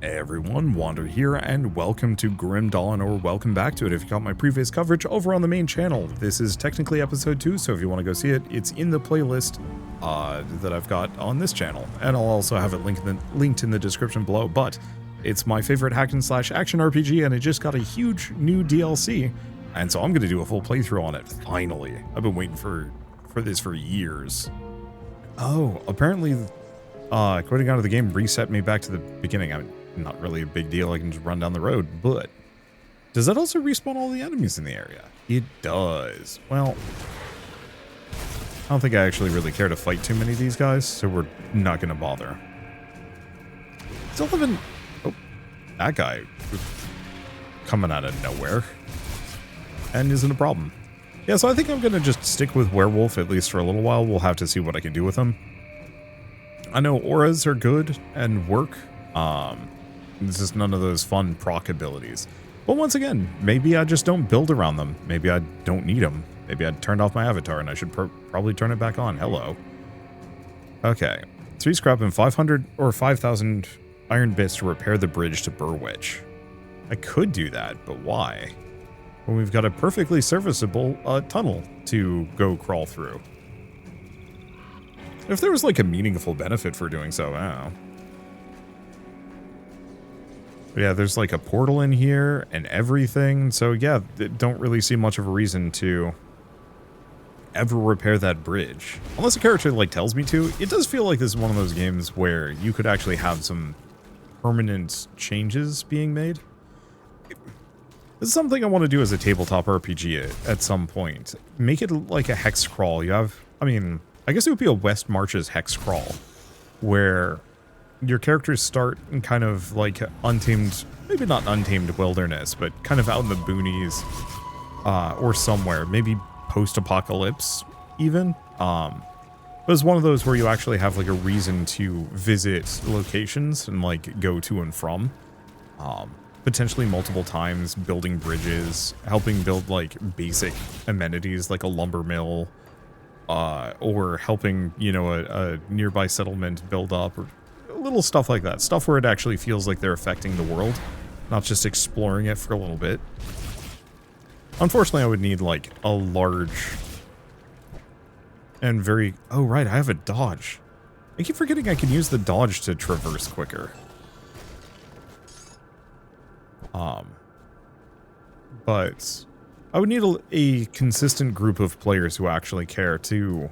Hey everyone, Wander here, and welcome to Grim Dawn, or welcome back to it if you caught my previous coverage over on the main channel. This is technically episode 2, so if you want to go see it, it's in the playlist that I've got on this channel. And I'll also have it linked in the description below, but it's my favorite hack and slash action RPG, and it just got a huge new DLC, and so I'm going to do a full playthrough on it, finally. I've been waiting for this for years. Oh, apparently quitting out of the game reset me back to the beginning. I mean, not really a big deal, I can just run down the road, but does that also respawn all the enemies in the area? It does. Well, I don't think I actually really care to fight too many of these guys, so we're not going to bother. Still haven't... Oh, that guy was coming out of nowhere and isn't a problem. Yeah, so I think I'm going to just stick with Werewolf, at least for a little while. We'll have to see what I can do with him. I know auras are good and work. This is none of those fun proc abilities. But once again, maybe I just don't build around them. Maybe I don't need them. Maybe I turned off my avatar and I should probably turn it back on. Hello. Okay. 3 scrap and 500 or 5,000 iron bits to repair the bridge to Burwitch. I could do that, but why? When we've got a perfectly serviceable tunnel to go crawl through. If there was like a meaningful benefit for doing so, I don't know. But yeah, there's like a portal in here and everything. So yeah, don't really see much of a reason to ever repair that bridge. Unless a character like tells me to. It does feel like this is one of those games where you could actually have some permanent changes being made. This is something I want to do as a tabletop RPG at some point. Make it like a hex crawl. You have, I mean, I guess it would be a West Marches hex crawl, where your characters start in kind of like untamed, maybe not untamed wilderness, but kind of out in the boonies, or somewhere, maybe post-apocalypse even. But it's one of those where you actually have like a reason to visit locations and like go to and from, potentially multiple times, building bridges, helping build like basic amenities like a lumber mill, or helping, you know, a nearby settlement build up, or little stuff like that. Stuff where it actually feels like they're affecting the world, not just exploring it for a little bit. Unfortunately, I would need like a large and very... Oh, right, I have a dodge. I keep forgetting I can use the dodge to traverse quicker. But I would need a consistent group of players who actually care to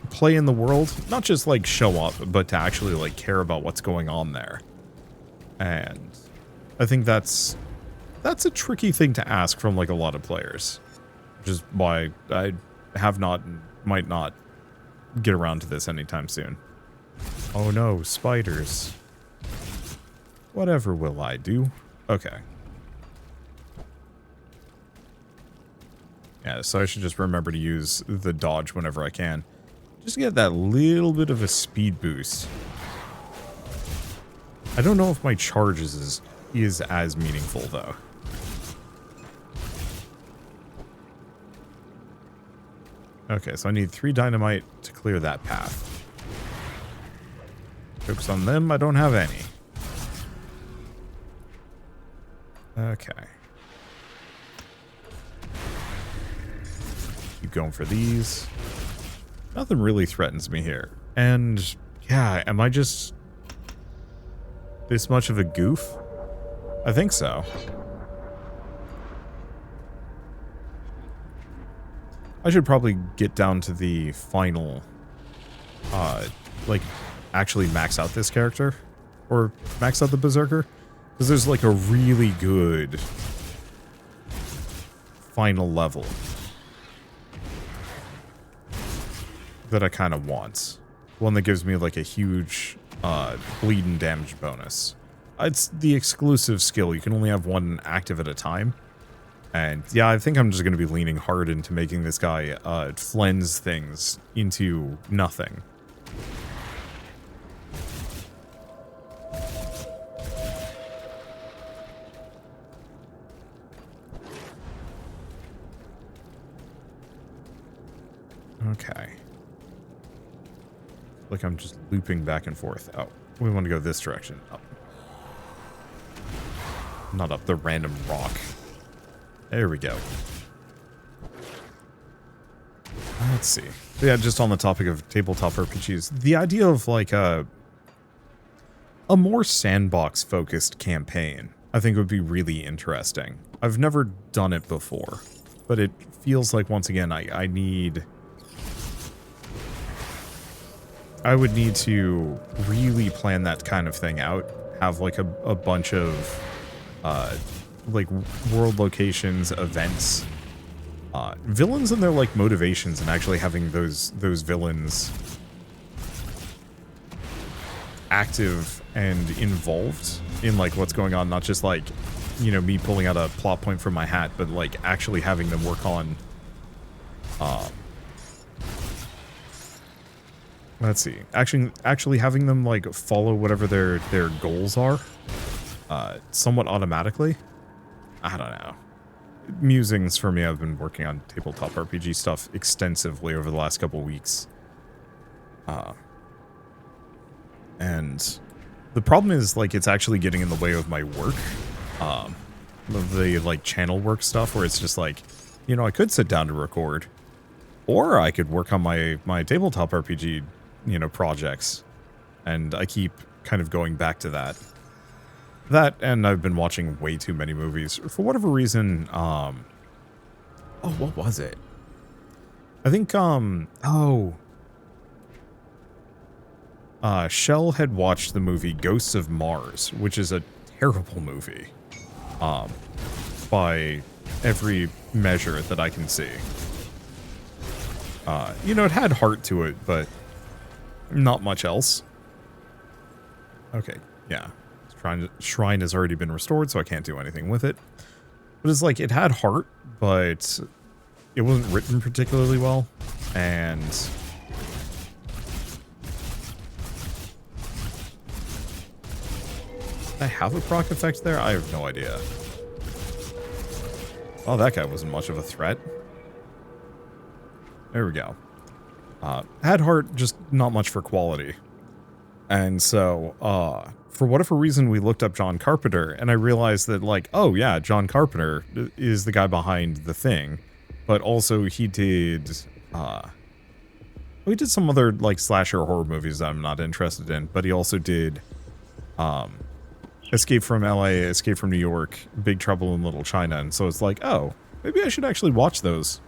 play in the world, not just like show up, but to actually like care about what's going on there. And I think that's a tricky thing to ask from like a lot of players, which is why I have not and might not get around to this anytime soon. Oh no, spiders. Whatever will I do? Okay. Yeah, so I should just remember to use the dodge whenever I can. Just to get that little bit of a speed boost. I don't know if my charges is as meaningful, though. Okay, so I need 3 dynamite to clear that path. Focus on them, I don't have any. Okay. Keep going for these. Nothing really threatens me here. And yeah, am I just this much of a goof? I think so. I should probably get down to the final, like, actually max out this character. Or max out the Berserker. Because there's like a really good final level that I kind of want. One that gives me like a huge bleed and damage bonus. It's the exclusive skill. You can only have one active at a time. And yeah, I think I'm just going to be leaning hard into making this guy cleanse things into nothing. Okay. like I'm just looping back and forth. Oh, we want to go this direction. Up. Not up the random rock. There we go. Let's see. Yeah, just on the topic of tabletop RPGs, the idea of like a more sandbox-focused campaign, I think would be really interesting. I've never done it before, but it feels like, once again, I would need to really plan that kind of thing out, have like a bunch of like world locations, events, villains and their like motivations, and actually having those villains active and involved in like what's going on, not just like, you know, me pulling out a plot point from my hat, but like actually having them work on let's see, actually having them like follow whatever their goals are somewhat automatically. I don't know. Musings for me. I've been working on tabletop RPG stuff extensively over the last couple weeks. And the problem is, like, it's actually getting in the way of my work. Of the, like, channel work stuff, where it's just like, you know, I could sit down to record, or I could work on my tabletop RPG, you know, projects. And I keep kind of going back to that. That, and I've been watching way too many movies. For whatever reason, oh, what was it? I think, Shell had watched the movie Ghosts of Mars, which is a terrible movie, by every measure that I can see. You know, it had heart to it, but not much else. Okay, yeah. Shrine has already been restored, so I can't do anything with it. But it's like, it had heart, but it wasn't written particularly well, and did I have a proc effect there? I have no idea. Oh, that guy wasn't much of a threat. There we go. Had heart, just not much for quality. And so, for whatever reason, we looked up John Carpenter, and I realized that, like, oh yeah, John Carpenter is the guy behind The Thing, but also he did some other, like, slasher horror movies that I'm not interested in, but he also did, Escape from LA, Escape from New York, Big Trouble in Little China, and so it's like, oh, maybe I should actually watch those.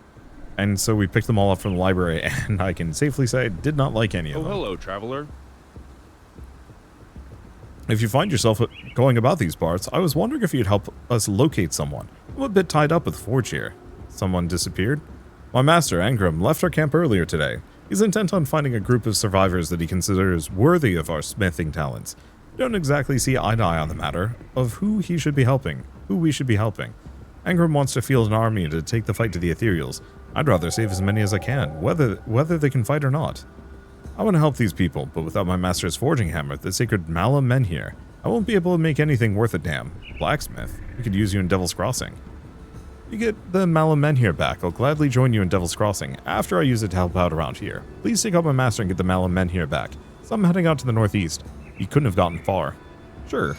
And so we picked them all up from the library, and I can safely say I did not like any of them. Oh, hello, traveler. If you find yourself going about these parts, I was wondering if you'd help us locate someone. I'm a bit tied up with Forge here. Someone disappeared? My master, Angram, left our camp earlier today. He's intent on finding a group of survivors that he considers worthy of our smithing talents. We don't exactly see eye to eye on the matter of who we should be helping. Angram wants to field an army to take the fight to the Ethereals. I'd rather save as many as I can, whether they can fight or not. I want to help these people, but without my master's forging hammer, the sacred Malum Menhir, I won't be able to make anything worth a damn. Blacksmith, we could use you in Devil's Crossing. You get the Malum Menhir back, I'll gladly join you in Devil's Crossing, after I use it to help out around here. Please take out my master and get the Malum Menhir back, so I'm heading out to the northeast. You couldn't have gotten far. Sure.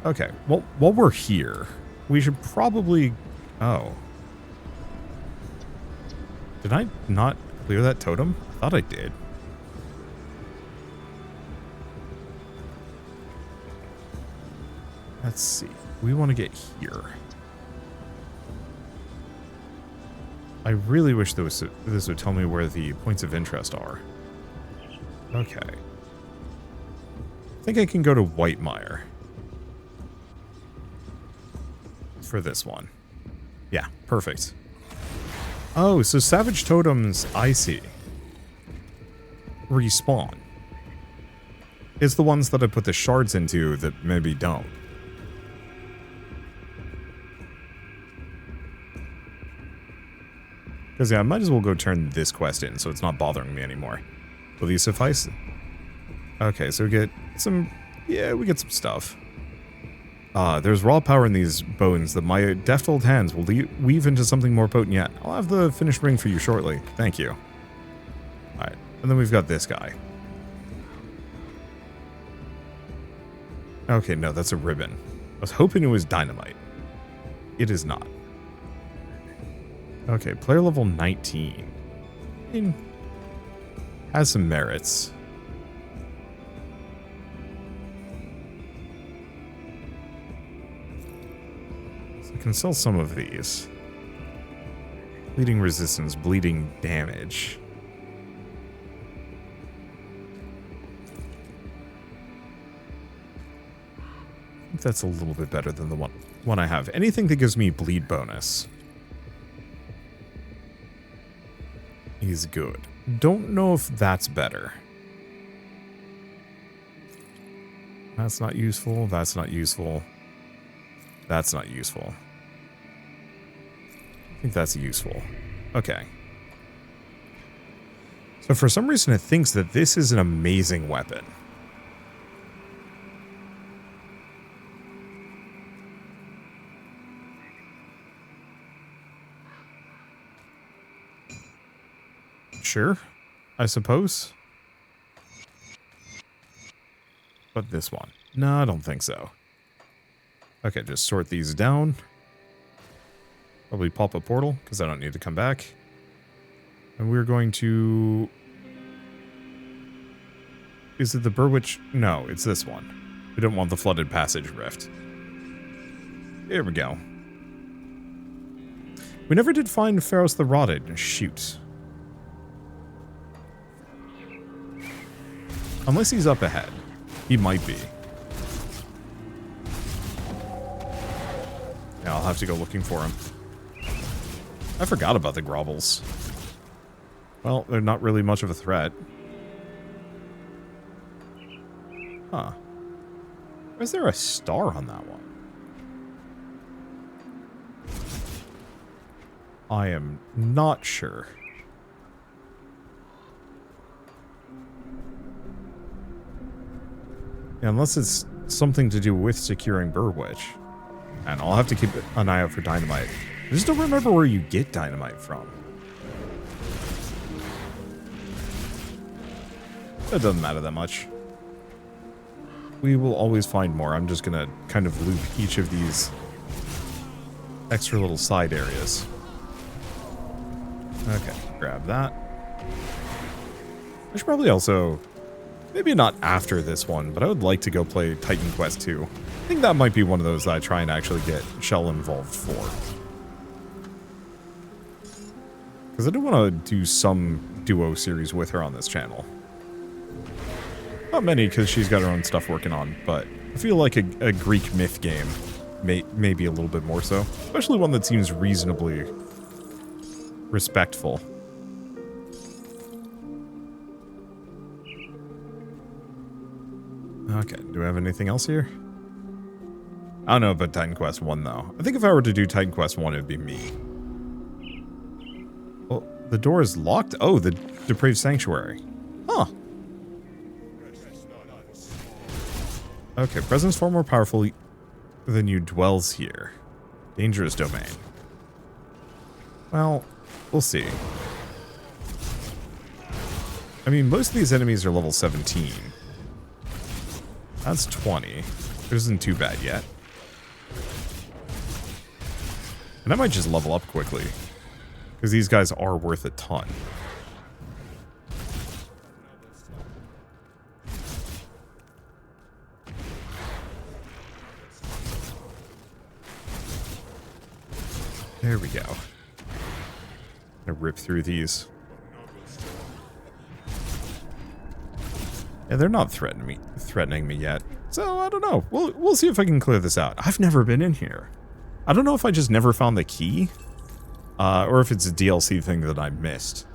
Okay, well, while we're here, we should probably... Oh. Did I not clear that totem? I thought I did. Let's see. We want to get here. I really wish this would tell me where the points of interest are. Okay. I think I can go to Whitemire for this one. Yeah, perfect. Oh, so Savage Totems, I see, respawn. It's the ones that I put the shards into that maybe don't. Because, yeah, I might as well go turn this quest in so it's not bothering me anymore. Will these suffice? Okay, so we get some... Yeah, we get some stuff. There's raw power in these bones that my deft old hands will weave into something more potent yet. I'll have the finished ring for you shortly. Thank you. Alright, and then we've got this guy. Okay, no, that's a ribbon. I was hoping it was dynamite. It is not. Okay, player level 19. I mean, has some merits. So I can sell some of these. Bleeding resistance, bleeding damage. I think that's a little bit better than the one I have. Anything that gives me bleed bonus is good. Don't know if that's better. That's not useful. That's not useful. That's not useful. I think that's useful. Okay. So for some reason it thinks that this is an amazing weapon. Sure, I suppose. But this one. No, I don't think so. Okay, just sort these down. Probably pop a portal, because I don't need to come back. And we're going to... Is it the Burwitch? No, it's this one. We don't want the Flooded Passage Rift. Here we go. We never did find Pharos the Rotted. Shoot. Unless he's up ahead. He might be. Yeah, I'll have to go looking for him. I forgot about the Grovels. Well, they're not really much of a threat. Huh. Is there a star on that one? I am not sure. Yeah, unless it's something to do with securing Burwitch. And I'll have to keep an eye out for dynamite. I just don't remember where you get dynamite from. That doesn't matter that much. We will always find more. I'm just gonna kind of loop each of these extra little side areas. Okay, grab that. I should probably also... Maybe not after this one, but I would like to go play Titan Quest 2. I think that might be one of those that I try and actually get Shell involved for. Because I do want to do some duo series with her on this channel. Not many, because she's got her own stuff working on, but I feel like a Greek myth game may be a little bit more so. Especially one that seems reasonably respectful. Okay, do we have anything else here? I don't know about Titan Quest 1, though. I think if I were to do Titan Quest 1, it would be me. Well, the door is locked? Oh, the Depraved Sanctuary. Huh. Okay, presence far more powerful than you dwells here. Dangerous domain. Well, we'll see. I mean, most of these enemies are level 17. That's 20. It isn't too bad yet. And I might just level up quickly. Because these guys are worth a ton. There we go. Gonna rip through these. Yeah, they're not threatening me yet. So, I don't know. We'll see if I can clear this out. I've never been in here. I don't know if I just never found the key. Or if it's a DLC thing that I missed.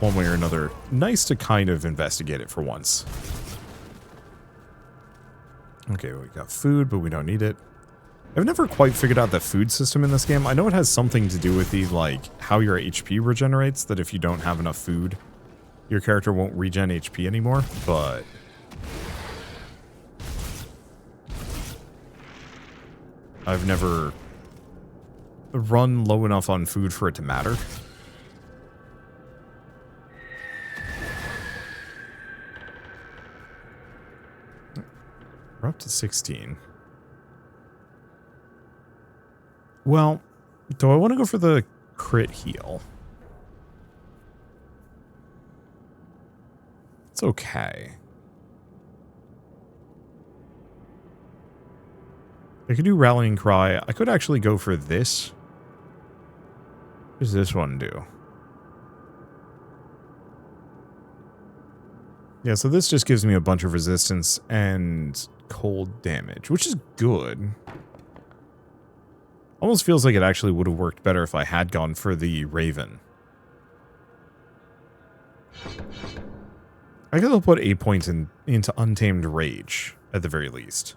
One way or another. Nice to kind of investigate it for once. Okay, we got food, but we don't need it. I've never quite figured out the food system in this game. I know it has something to do with the, like, how your HP regenerates, that if you don't have enough food, your character won't regen HP anymore, but... I've never run low enough on food for it to matter. We're up to 16. Well, do I want to go for the crit heal? It's okay. I could do Rallying Cry. I could actually go for this. What does this one do? Yeah, so this just gives me a bunch of resistance and cold damage, which is good. Almost feels like it actually would have worked better if I had gone for the Raven. I guess I'll put 8 points into Untamed Rage, at the very least.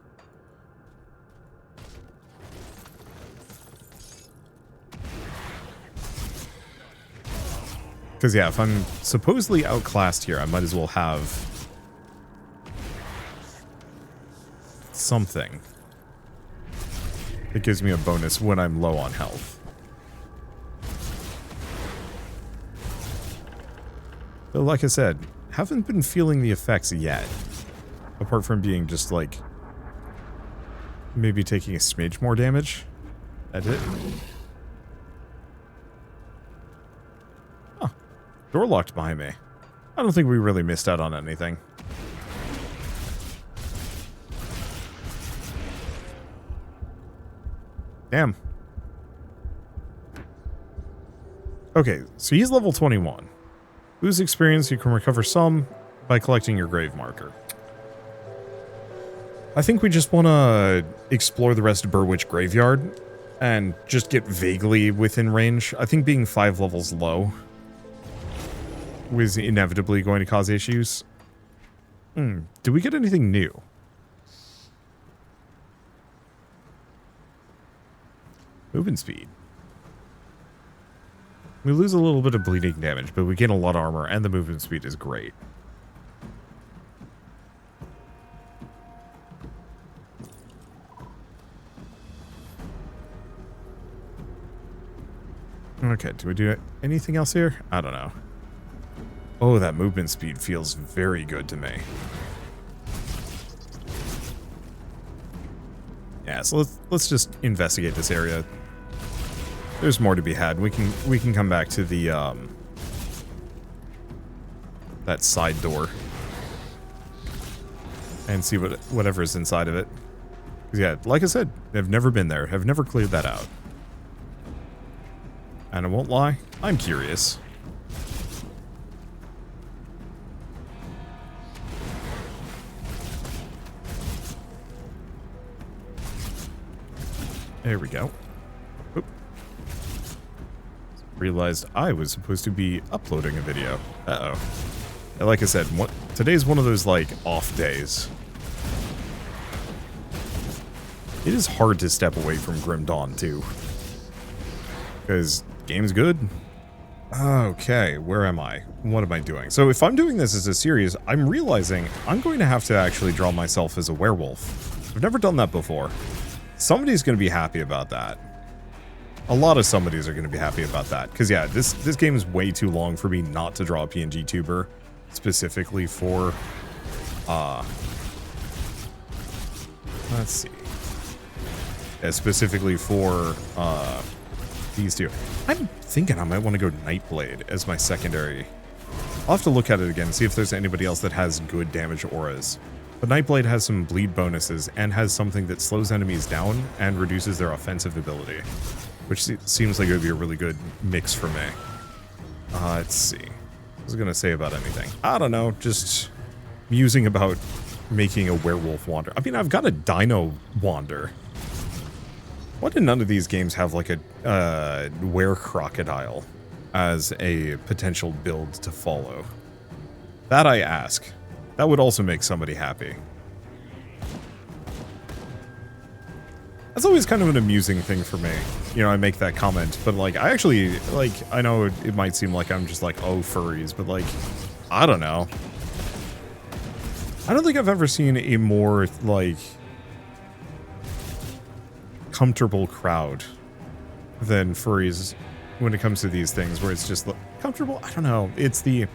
Because, yeah, if I'm supposedly outclassed here, I might as well have something that gives me a bonus when I'm low on health. But like I said, haven't been feeling the effects yet. Apart from being just like, maybe taking a smidge more damage. That's it. Huh. Door locked behind me. I don't think we really missed out on anything. Damn. Okay, so he's level 21. Lose experience, you can recover some by collecting your grave marker. I think we just want to explore the rest of Burwitch Graveyard and just get vaguely within range. I think being 5 levels low was inevitably going to cause issues. Did we get anything new? Movement speed. We lose a little bit of bleeding damage, but we gain a lot of armor, and the movement speed is great. Okay, do we do anything else here? I don't know. Oh, that movement speed feels very good to me. Yeah, so let's just investigate this area. There's more to be had. We can come back to the that side door and see whatever's inside of it. Yeah, like I said, I've never been there. I've never cleared that out. And I won't lie, I'm curious. There we go. Oop. Realized I was supposed to be uploading a video. Uh-oh. And like I said, today's one of those, like, off days. It is hard to step away from Grim Dawn, too. Because game's good. Okay, where am I? What am I doing? So if I'm doing this as a series, I'm realizing I'm going to have to actually draw myself as a werewolf. I've never done that before. Somebody's going to be happy about that. A lot of somebodies are going to be happy about that. Because, yeah, this game is way too long for me not to draw a PNG tuber. Specifically for... let's see. Yeah, specifically for, these two. I'm thinking I might want to go Nightblade as my secondary. I'll have to look at it again, see if there's anybody else that has good damage auras. But Nightblade has some bleed bonuses and has something that slows enemies down and reduces their offensive ability. Which seems like it would be a really good mix for me. Let's see. What was I going to say about anything? I don't know, just musing about making a werewolf wander. I mean, I've got a dino wander. Why did none of these games have like a were-crocodile as a potential build to follow? That I ask. That would also make somebody happy. That's always kind of an amusing thing for me. You know, I make that comment, but like, I actually, like, I know it might seem like I'm just like, oh, furries, but like, I don't know. I don't think I've ever seen a more, like, comfortable crowd than furries when it comes to these things, where it's just comfortable. I don't know. It's the,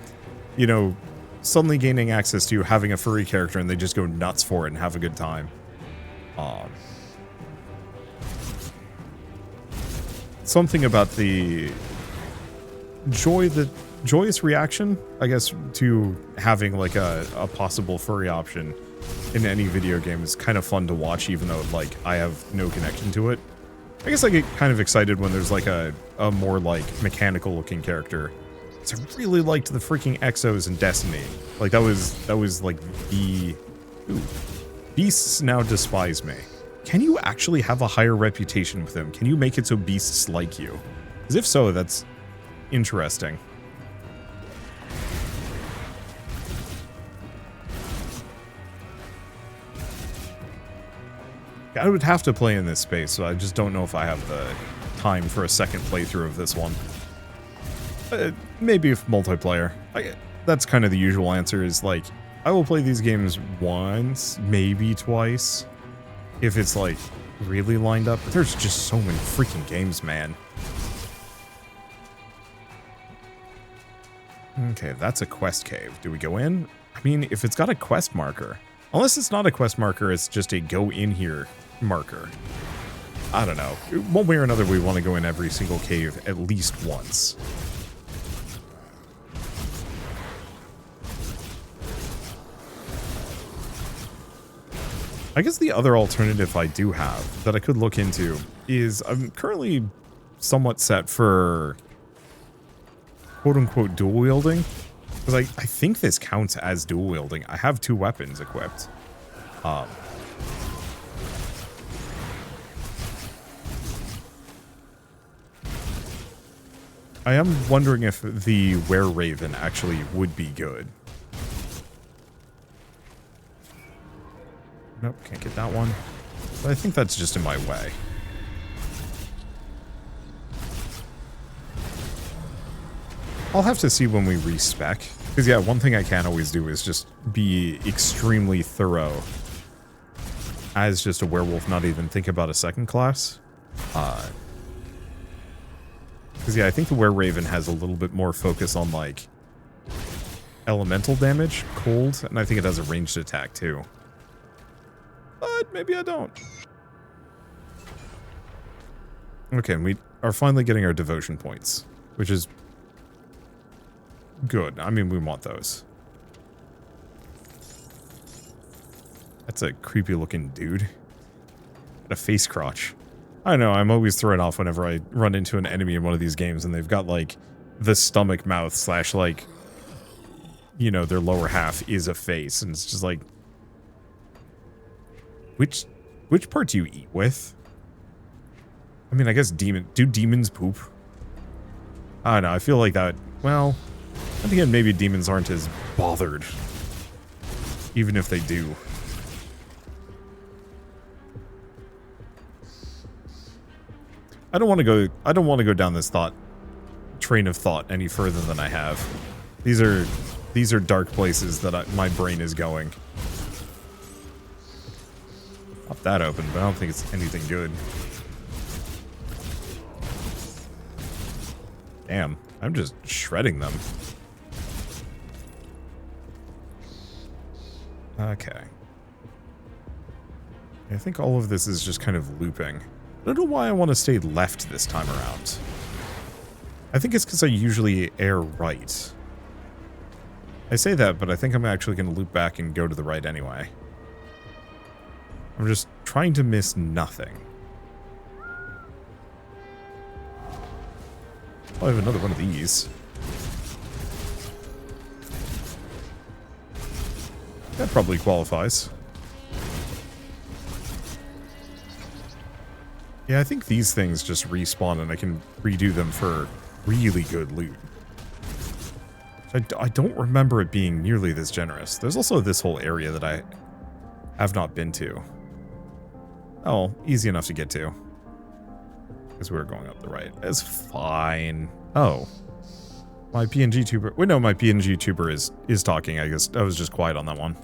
you know, suddenly gaining access to having a furry character and they just go nuts for it and have a good time. Something about the joyous reaction, I guess, to having like a possible furry option in any video game is kind of fun to watch, even though like I have no connection to it. I guess I get kind of excited when there's like a more like mechanical looking character. So I really liked the freaking Exos in Destiny. Like that was like the beasts now despise me. Can you actually have a higher reputation with them? Can you make it so beasts like you? Because if so, that's interesting. I would have to play in this space, so I just don't know if I have the time for a second playthrough of this one. Maybe if multiplayer. That's kind of the usual answer, is like, I will play these games once, maybe twice, if it's like really lined up. But there's just so many freaking games, man. Okay, that's a quest cave. Do we go in? I mean, if it's got a quest marker. Unless it's not a quest marker, it's just a go in here marker. I don't know. One way or another, we want to go in every single cave at least once. I guess the other alternative I do have that I could look into is I'm currently somewhat set for quote-unquote dual wielding. Because I think this counts as dual wielding. I have 2 weapons equipped. I am wondering if the Were-Raven actually would be good. Nope, can't get that one. But I think that's just in my way. I'll have to see when we respec. Because yeah, one thing I can always do is just be extremely thorough as just a werewolf, not even think about a second class. Because yeah, I think the Were-Raven has a little bit more focus on like elemental damage, cold, and I think it has a ranged attack too. But maybe I don't. Okay, and we are finally getting our devotion points, which is good. I mean, we want those. That's a creepy looking dude. A face crotch. I know, I'm always thrown off whenever I run into an enemy in one of these games and they've got like the stomach mouth slash like, you know, their lower half is a face, and it's just like, which part do you eat with? I mean, I guess do demons poop? I don't know, I feel like that, well, I think maybe demons aren't as bothered, even if they do. I don't want to go down this train of thought any further than I have. These are dark places that my brain is going. Pop that open, but I don't think it's anything good. Damn, I'm just shredding them. Okay. I think all of this is just kind of looping. I don't know why I want to stay left this time around. I think it's because I usually air right. I say that, but I think I'm actually going to loop back and go to the right anyway. I'm just trying to miss nothing. Oh, I have another one of these. That probably qualifies. Yeah, I think these things just respawn and I can redo them for really good loot. I don't remember it being nearly this generous. There's also this whole area that I have not been to. Oh, easy enough to get to. Because we were going up the right. It's fine. Oh. My PNG tuber... Wait, no, my PNG tuber is talking. I guess I was just quiet on that one.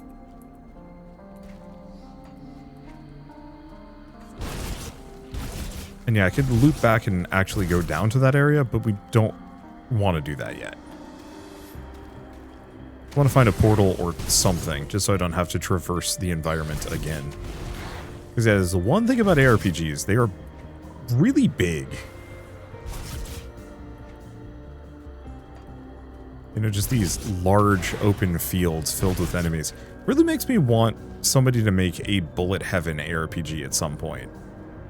And yeah, I could loop back and actually go down to that area, but we don't want to do that yet. I want to find a portal or something, just so I don't have to traverse the environment again. Because that is the one thing about ARPGs, they are really big. You know, just these large open fields filled with enemies. Really makes me want somebody to make a bullet heaven ARPG at some point.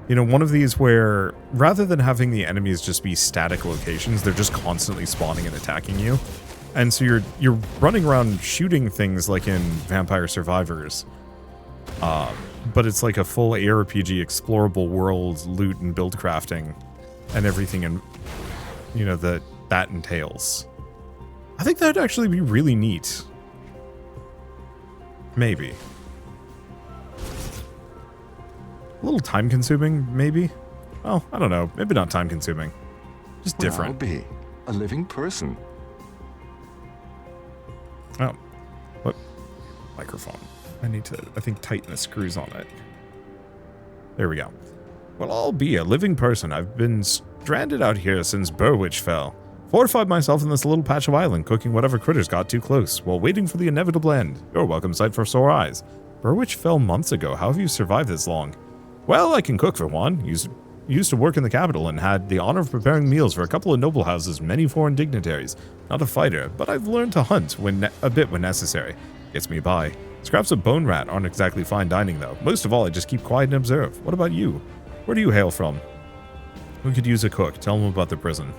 You know, one of these where, rather than having the enemies just be static locations, they're just constantly spawning and attacking you. And so you're running around shooting things like in Vampire Survivors. But it's like a full ARPG explorable world, loot and build crafting and everything, and you know, that entails. I think that'd actually be really neat. Maybe. A little time consuming, maybe? Oh, I don't know. Maybe not time consuming. Just different. Well, I'll be a living person. Oh. What? Microphone. I need to, I think, tighten the screws on it. There we go. Well, I'll be a living person. I've been stranded out here since Burwitch fell. Fortified myself in this little patch of island, cooking whatever critters got too close, while waiting for the inevitable end. You're a welcome sight for sore eyes. Burwitch fell months ago. How have you survived this long? Well, I can cook for one. Used to work in the capital and had the honor of preparing meals for a couple of noble houses, many foreign dignitaries. Not a fighter, but I've learned to hunt a bit when necessary. Gets me by. Scraps of bone rat aren't exactly fine dining, though. Most of all, I just keep quiet and observe. What about you? Where do you hail from? We could use a cook. Tell them about the prison.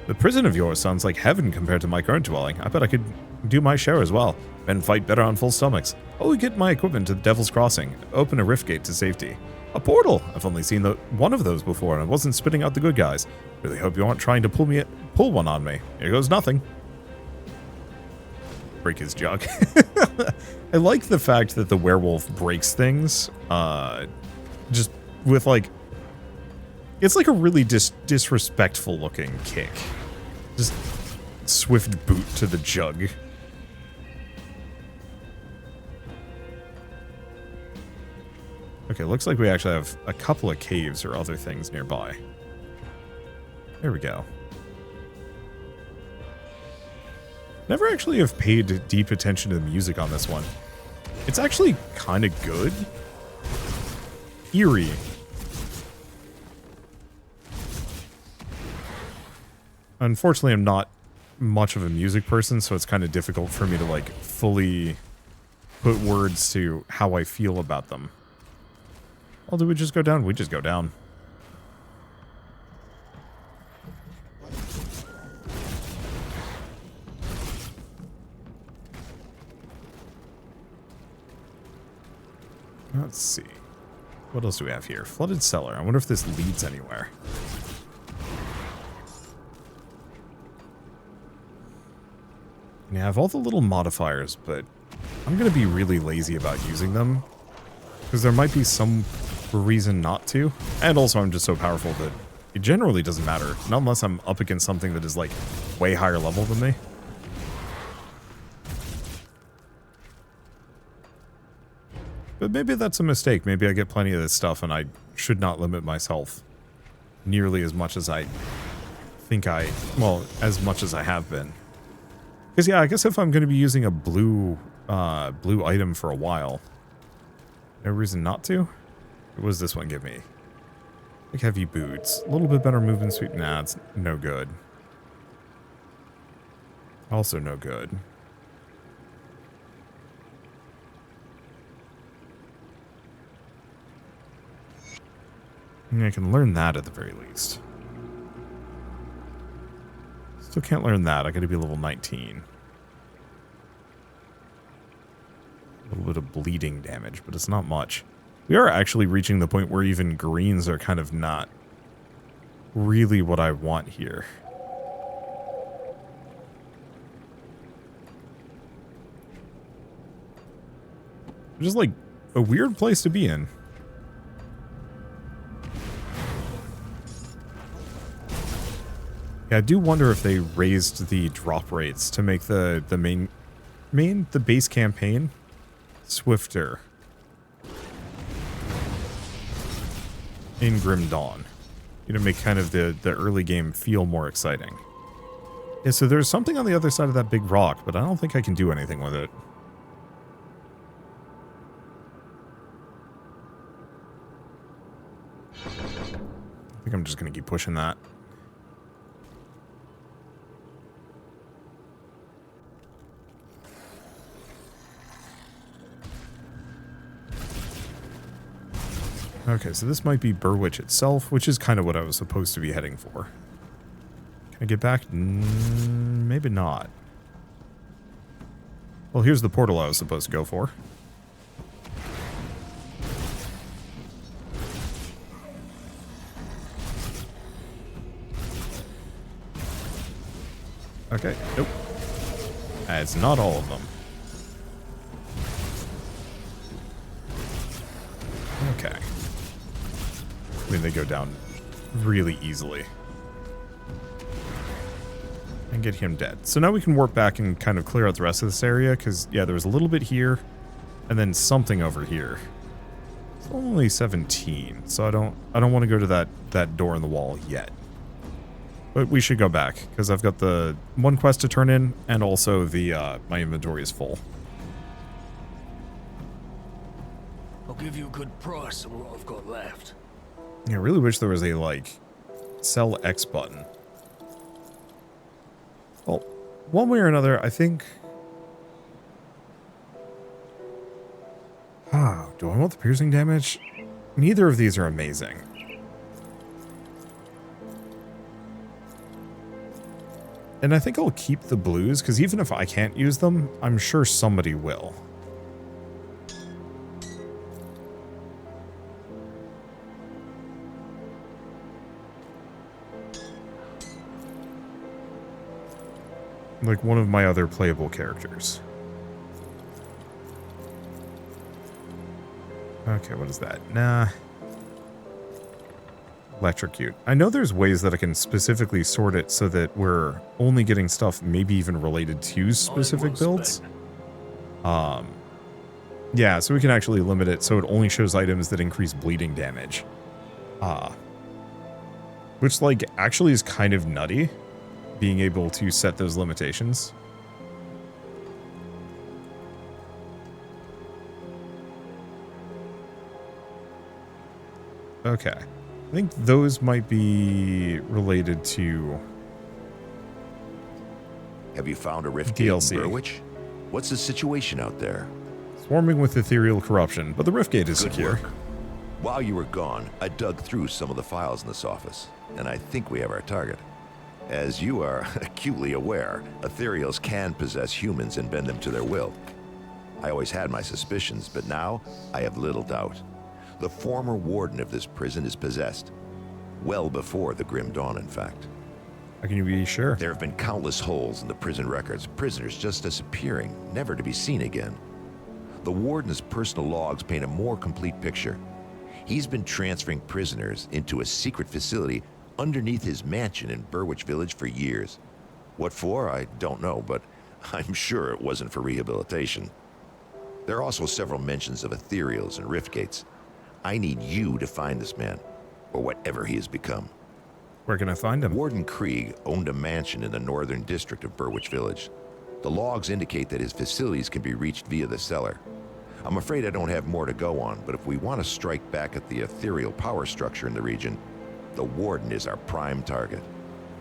The prison of yours sounds like heaven compared to my current dwelling. I bet I could do my share as well. Men fight better on full stomachs. Oh, we get my equipment to the Devil's Crossing. Open a rift gate to safety. A portal! I've only seen one of those before, and I wasn't spitting out the good guys. Really hope you aren't trying to pull one on me. Here goes nothing. Break his jug. I like the fact that the werewolf breaks things, just with like, it's like a really disrespectful looking kick. Just swift boot to the jug. Okay, looks like we actually have a couple of caves or other things nearby. There we go. Never actually have paid deep attention to the music on this one. It's actually kind of good. Eerie. Unfortunately, I'm not much of a music person, so it's kind of difficult for me to like fully put words to how I feel about them. Well, do we just go down? We just go down. Let's see. What else do we have here? Flooded cellar. I wonder if this leads anywhere. And I have all the little modifiers, but I'm going to be really lazy about using them. Because there might be some reason not to. And also I'm just so powerful that it generally doesn't matter. Not unless I'm up against something that is like way higher level than me. But maybe that's a mistake. Maybe I get plenty of this stuff and I should not limit myself nearly as much as I think well, as much as I have been. Because yeah, I guess if I'm going to be using a blue item for a while, no reason not to. What does this one give me? Like heavy boots. A little bit better movement speed. Nah, it's no good. Also no good. I mean, I can learn that at the very least. Still can't learn that. I gotta be level 19. A little bit of bleeding damage, but it's not much. We are actually reaching the point where even greens are kind of not really what I want here. Just like a weird place to be in. Yeah, I do wonder if they raised the drop rates to make the base campaign swifter in Grim Dawn. You know, make kind of the early game feel more exciting. Yeah, so there's something on the other side of that big rock, but I don't think I can do anything with it. I think I'm just going to keep pushing that. Okay, so this might be Burwitch itself, which is kind of what I was supposed to be heading for. Can I get back? Maybe not. Well, here's the portal I was supposed to go for. Okay, nope. It's not all of them. Okay. I mean, they go down really easily. And get him dead. So now we can warp back and kind of clear out the rest of this area, because, yeah, there was a little bit here, and then something over here. It's only 17, so I don't want to go to that door in the wall yet. But we should go back, because I've got the one quest to turn in, and also the my inventory is full. I'll give you a good price on what I've got left. Yeah, I really wish there was a, like, sell X button. Well, one way or another, I think... do I want the piercing damage? Neither of these are amazing. And I think I'll keep the blues, because even if I can't use them, I'm sure somebody will. Like one of my other playable characters. Okay, what is that? Nah. Electrocute. I know there's ways that I can specifically sort it so that we're only getting stuff maybe even related to specific builds. Yeah, so we can actually limit it so it only shows items that increase bleeding damage. Which, like, actually is kind of nutty, being able to set those limitations. Okay. I think those might be related to... Have you found a rift gate in DLC. Burwitch? What's the situation out there? Swarming with ethereal corruption, but the rift gate is Good secure. work. While you were gone, I dug through some of the files in this office, and I think we have our target. As you are acutely aware, ethereals can possess humans and bend them to their will. I always had my suspicions, but now I have little doubt. The former warden of this prison is possessed. Well before the Grim Dawn, in fact. How can you be sure? There have been countless holes in the prison records, prisoners just disappearing, never to be seen again. The warden's personal logs paint a more complete picture. He's been transferring prisoners into a secret facility underneath his mansion in Burwitch Village for years. What for, I don't know, but I'm sure it wasn't for rehabilitation. There are also several mentions of ethereals and rift gates. I need you to find this man, or whatever he has become. Where can I find him? Warden Krieg owned a mansion in the northern district of Burwitch Village. The logs indicate that his facilities can be reached via the cellar. I'm afraid I don't have more to go on, but if we want to strike back at the ethereal power structure in the region, the warden is our prime target.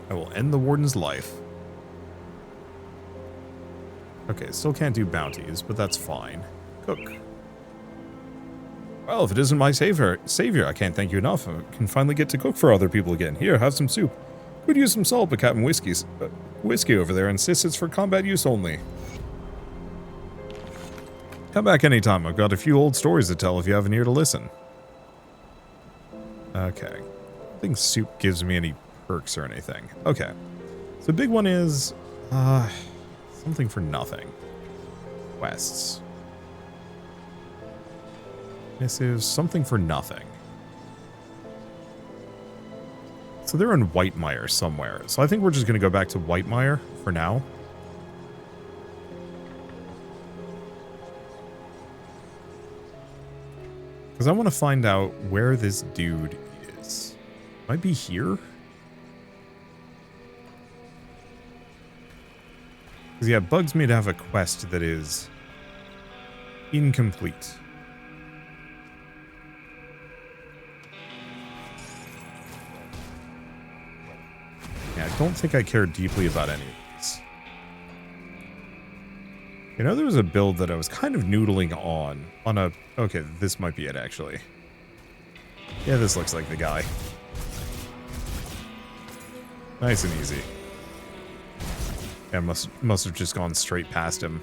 I will end the warden's life. Okay, still can't do bounties, but that's fine. Cook. Well, if it isn't my savior, I can't thank you enough. I can finally get to cook for other people again. Here, have some soup. Could use some salt, but Captain Whiskey over there insists it's for combat use only. Come back anytime. I've got a few old stories to tell if you have an ear to listen. Okay. I don't think soup gives me any perks or anything. Okay. So the big one is... something for nothing. Quests. This is something for nothing. So they're in Whitemire somewhere. So I think we're just going to go back to Whitemire for now. Because I want to find out where this dude is. Might be here? Because, yeah, it bugs me to have a quest that is incomplete. Yeah, I don't think I care deeply about any of these. You know, there was a build that I was kind of noodling on a... Okay, this might be it, actually. Yeah, this looks like the guy. Nice and easy. Yeah, must have just gone straight past him.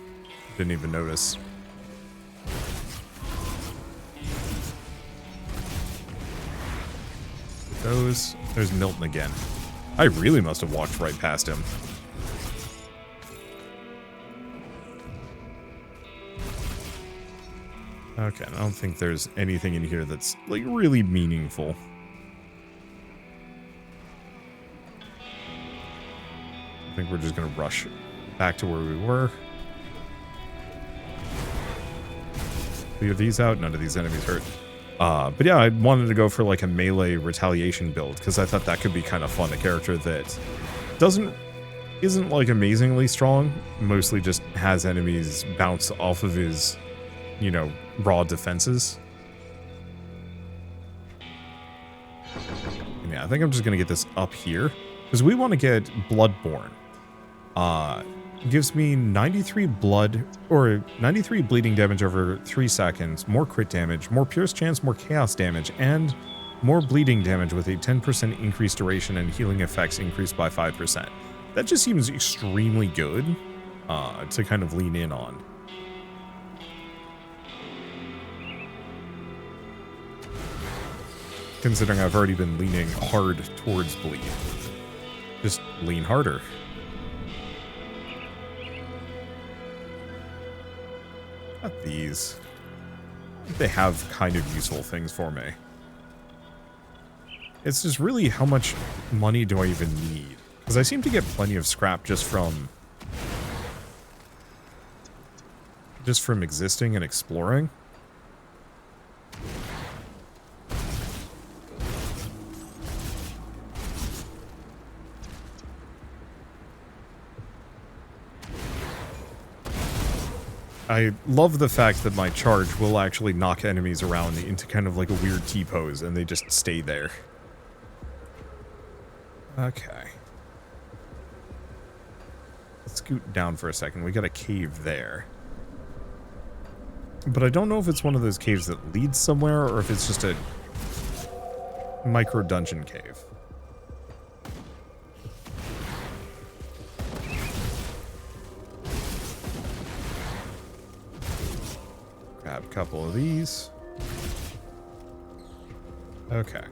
Didn't even notice. There's Milton again. I really must have walked right past him. Okay, I don't think there's anything in here that's, like, really meaningful. I think we're just gonna rush back to where we were. Clear these out. None of these enemies hurt. But yeah, I wanted to go for like a melee retaliation build because I thought that could be kind of fun. A character that isn't like amazingly strong, mostly just has enemies bounce off of his, you know, raw defenses. And yeah, I think I'm just gonna get this up here because we want to get Bloodborne. Gives me 93 blood, or 93 bleeding damage over 3 seconds, more crit damage, more pierce chance, more chaos damage, and more bleeding damage with a 10% increased duration and healing effects increased by 5%. That just seems extremely good to kind of lean in on. Considering I've already been leaning hard towards bleed. Just lean harder. Got these. They have kind of useful things for me. It's just really how much money do I even need? Because I seem to get plenty of scrap just from existing and exploring. I love the fact that my charge will actually knock enemies around into kind of like a weird T-pose, and they just stay there. Okay. Let's scoot down for a second. We got a cave there. But I don't know if it's one of those caves that leads somewhere, or if it's just a micro-dungeon cave. Grab a couple of these. Okay.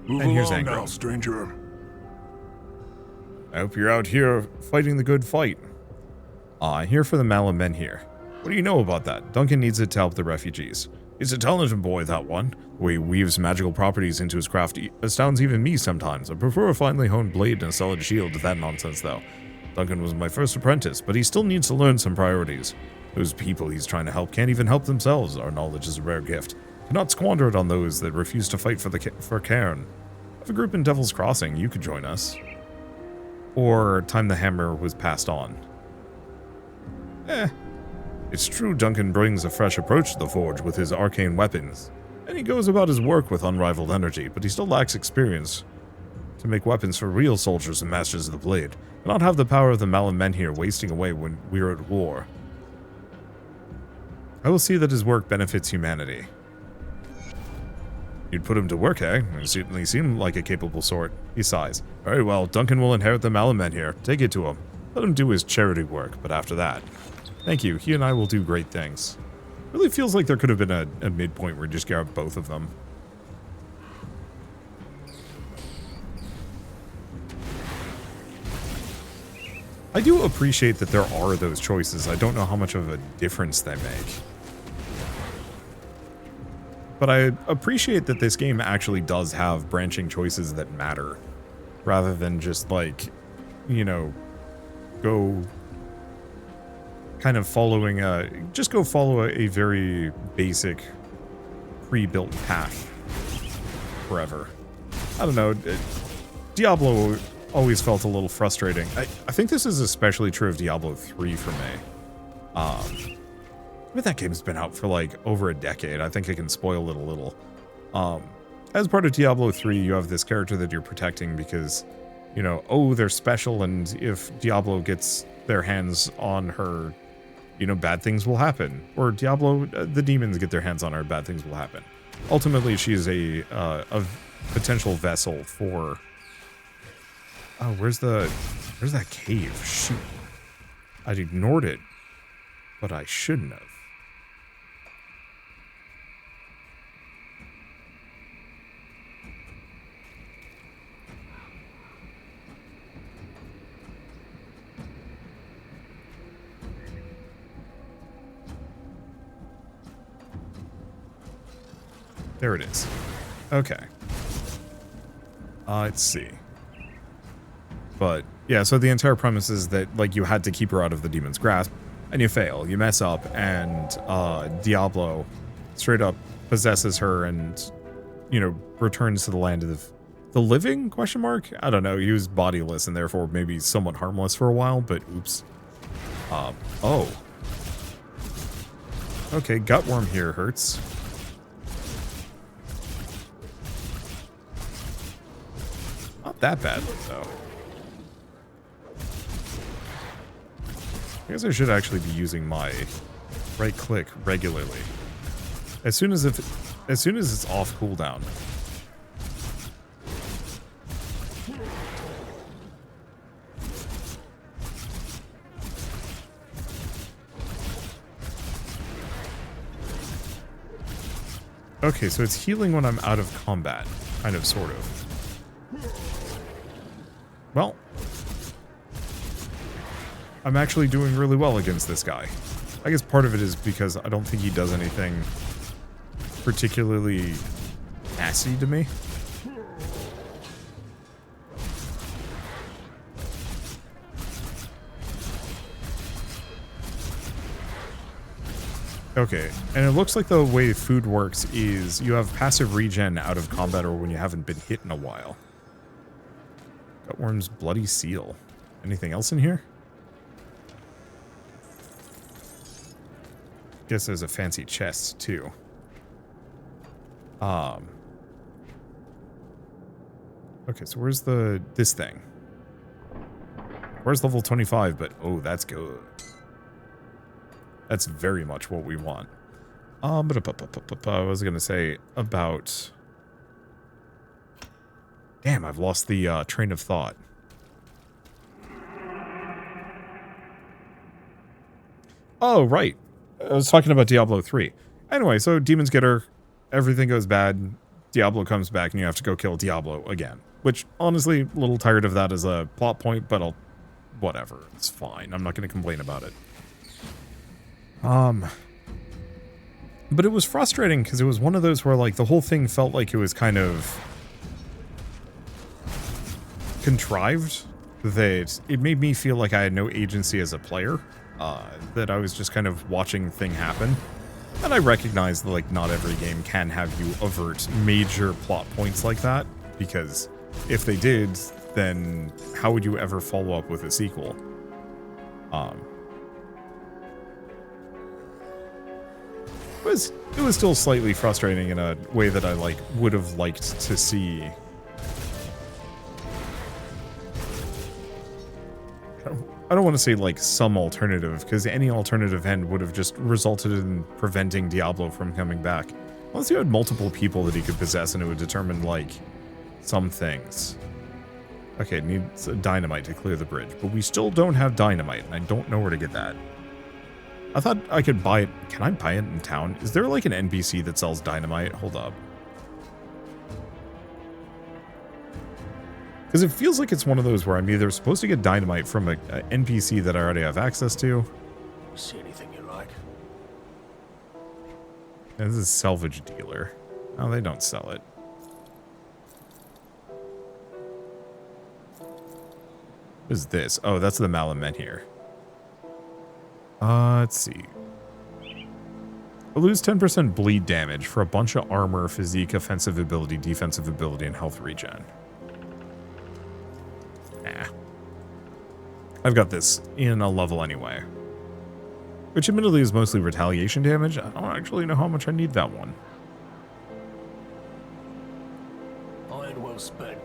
Move And here's along Angry. now, stranger. I hope you're out here fighting the good fight. I'm here for the Malamen here. What do you know about that? Duncan needs it to help the refugees. He's a talented boy, that one. The way he weaves magical properties into his craft astounds even me sometimes. I prefer a finely honed blade and a solid shield to that nonsense, though. Duncan was my first apprentice, but he still needs to learn some priorities. Those people he's trying to help can't even help themselves. Our knowledge is a rare gift. Cannot squander it on those that refuse to fight for Cairn. I have a group in Devil's Crossing. You could join us. Or Time the Hammer was passed on. It's true Duncan brings a fresh approach to the Forge with his arcane weapons, and he goes about his work with unrivaled energy, but he still lacks experience to make weapons for real soldiers and masters of the blade. Cannot have the power of the Malamen here wasting away when we're at war. I will see that his work benefits humanity. You'd put him to work, eh? He certainly seemed like a capable sort. He sighs. Very well, Duncan will inherit the Malamen here. Take it to him. Let him do his charity work, but after that... Thank you, he and I will do great things. Really feels like there could have been a midpoint where you just grab both of them. I do appreciate that there are those choices. I don't know how much of a difference they make. But I appreciate that this game actually does have branching choices that matter. Rather than just like, you know, go kind of following just go follow a very basic pre-built path forever. I don't know. Diablo always felt a little frustrating. I think this is especially true of Diablo 3 for me. I mean, that game's been out for like over a decade. I think I can spoil it a little. As part of Diablo 3, you have this character that you're protecting because, you know, oh, they're special, and if Diablo gets their hands on her, you know, bad things will happen. Or Diablo, the demons get their hands on her, bad things will happen. Ultimately, she's a potential vessel for... Oh, where's that cave? Shoot. I ignored it, but I shouldn't have. There it is. Okay. Let's see. But, yeah, so the entire premise is that, like, you had to keep her out of the demon's grasp, and you fail. You mess up, and Diablo straight up possesses her and, you know, returns to the land of the living, question mark? I don't know. He was bodiless and therefore maybe somewhat harmless for a while, but oops. Oh. Okay, gutworm here hurts. Not that badly, though. I guess I should actually be using my right click regularly. As soon as it's off cooldown. Okay, so it's healing when I'm out of combat, kind of, sort of. Well, I'm actually doing really well against this guy. I guess part of it is because I don't think he does anything particularly nasty to me. Okay, and it looks like the way food works is you have passive regen out of combat or when you haven't been hit in a while. Gutworm's bloody seal. Anything else in here? Guess there's a fancy chest too. Okay, so where's this thing? Where's level 25? But oh, that's good. That's very much what we want. But I was gonna say about. Damn, I've lost the train of thought. Oh, right. I was talking about Diablo 3. Anyway, so demons get her, everything goes bad, Diablo comes back, and you have to go kill Diablo again. Which, honestly, a little tired of that as a plot point, but whatever. It's fine. I'm not going to complain about it. But it was frustrating because it was one of those where, like, the whole thing felt like it was kind of contrived. That it made me feel like I had no agency as a player. That I was just kind of watching thing happen. And I recognize that, like, not every game can have you avert major plot points like that, because if they did, then how would you ever follow up with a sequel? It was still slightly frustrating in a way that I, like, would have liked to see. I don't want to say, like, some alternative, because any alternative end would have just resulted in preventing Diablo from coming back. Unless you had multiple people that he could possess and it would determine, like, some things. Okay, it needs dynamite to clear the bridge, but we still don't have dynamite, and I don't know where to get that. I thought I could buy it. Can I buy it in town? Is there, like, an NPC that sells dynamite? Hold up. Because it feels like it's one of those where I'm either supposed to get dynamite from a NPC that I already have access to. See anything you like? This is a salvage dealer. Oh, they don't sell it. What is this? Oh, that's the Malamen here. Let's see. I lose 10% bleed damage for a bunch of armor, physique, offensive ability, defensive ability, and health regen. Nah. I've got this in a level anyway. Which admittedly is mostly retaliation damage. I don't actually know how much I need that one. Iron well spent.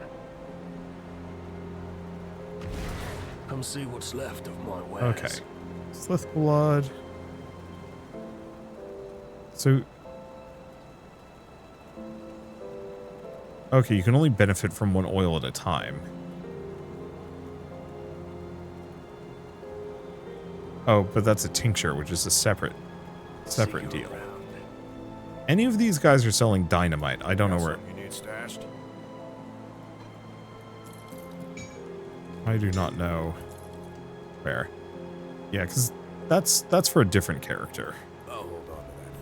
Come see what's left of my wares. Okay. Slith blood. So... okay, you can only benefit from one oil at a time. Oh, but that's a tincture, which is a separate deal. Any of these guys are selling dynamite. I don't know where. You need stashed? I do not know where. Yeah, because that's for a different character. I'll hold on to that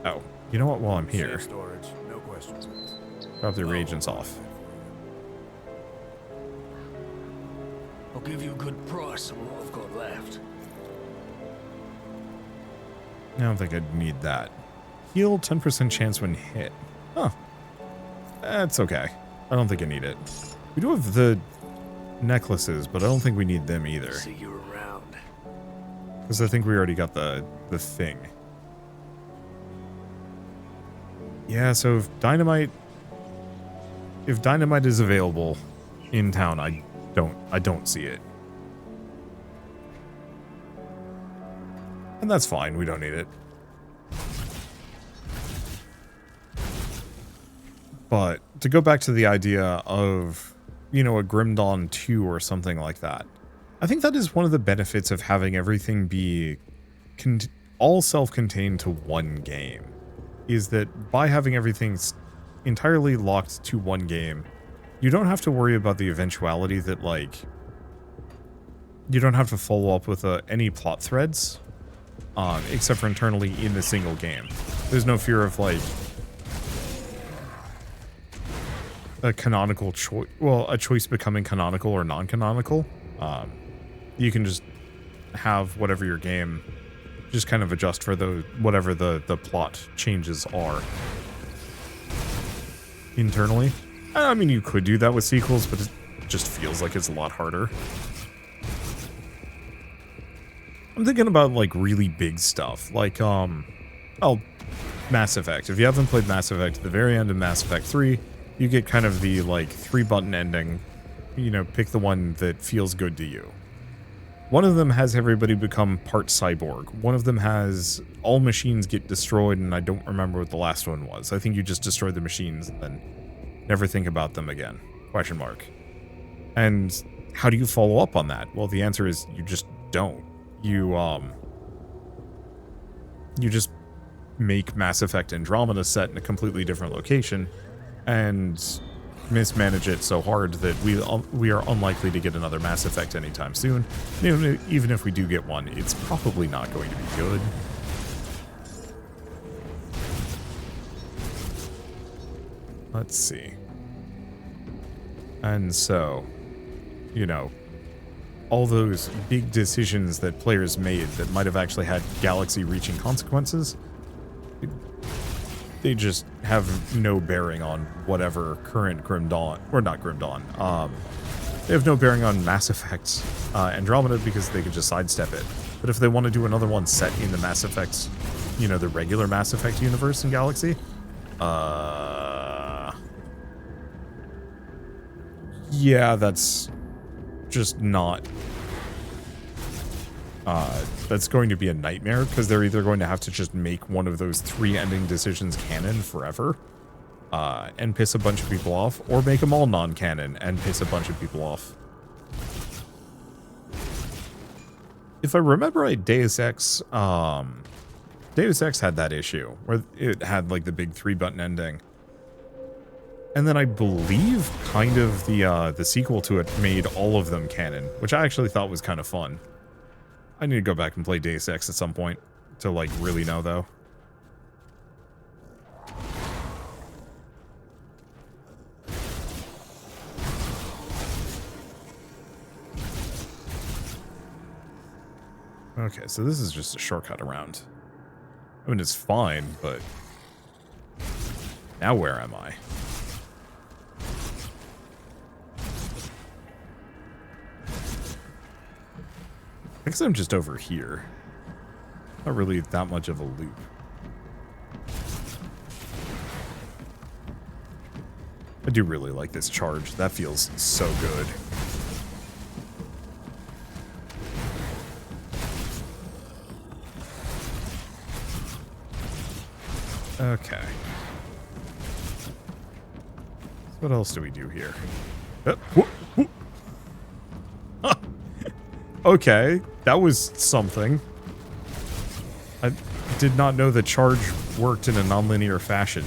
for you. Oh, you know what? While I'm here, Safe storage, no questions. drop the reagents off. I'll give you a good price on what I've got left. I don't think I'd need that. Heal 10% chance when hit. Huh. That's okay. I don't think I need it. We do have the necklaces, but I don't think we need them either. See you around. Because I think we already got the thing. Yeah, so if dynamite is available in town, I don't see it. And that's fine, we don't need it. But to go back to the idea of, you know, a Grim Dawn 2 or something like that, I think that is one of the benefits of having everything be all self-contained to one game, is that by having everything entirely locked to one game, you don't have to worry about the eventuality that, like, you don't have to follow up with any plot threads, except for internally in the single game. There's no fear of, like, a canonical choice, well, a choice becoming canonical or non-canonical. You can just have whatever your game, just kind of adjust for whatever the plot changes are internally. I mean, you could do that with sequels, but it just feels like it's a lot harder. I'm thinking about, like, really big stuff, like, Mass Effect. If you haven't played Mass Effect, at the very end of Mass Effect 3, you get kind of the, like, 3-button ending. You know, pick the one that feels good to you. One of them has everybody become part cyborg. One of them has all machines get destroyed, and I don't remember what the last one was. I think you just destroy the machines and then never think about them again. Question mark. And how do you follow up on that? Well, the answer is you just don't. You just make Mass Effect Andromeda set in a completely different location and mismanage it so hard that we are unlikely to get another Mass Effect anytime soon. Even if we do get one, it's probably not going to be good. Let's see. And so, you know, all those big decisions that players made that might have actually had galaxy-reaching consequences, they just have no bearing on whatever current Grim Dawn, or not Grim Dawn, they have no bearing on Mass Effect Andromeda because they could just sidestep it. But if they want to do another one set in the Mass Effect, you know, the regular Mass Effect universe and galaxy, yeah, that's just not... that's going to be a nightmare, because they're either going to have to just make one of those 3 ending decisions canon forever, and piss a bunch of people off, or make them all non-canon and piss a bunch of people off. If I remember right, Deus Ex had that issue, where it had, like, the big 3-button ending. And then I believe kind of the sequel to it made all of them canon, which I actually thought was kind of fun. I need to go back and play Deus Ex at some point to, like, really know, though. Okay, so this is just a shortcut around. I mean, it's fine, but now where am I? I guess I'm just over here. Not really that much of a loop. I do really like this charge. That feels so good. Okay. So what else do we do here? Okay, that was something. I did not know the charge worked in a nonlinear fashion.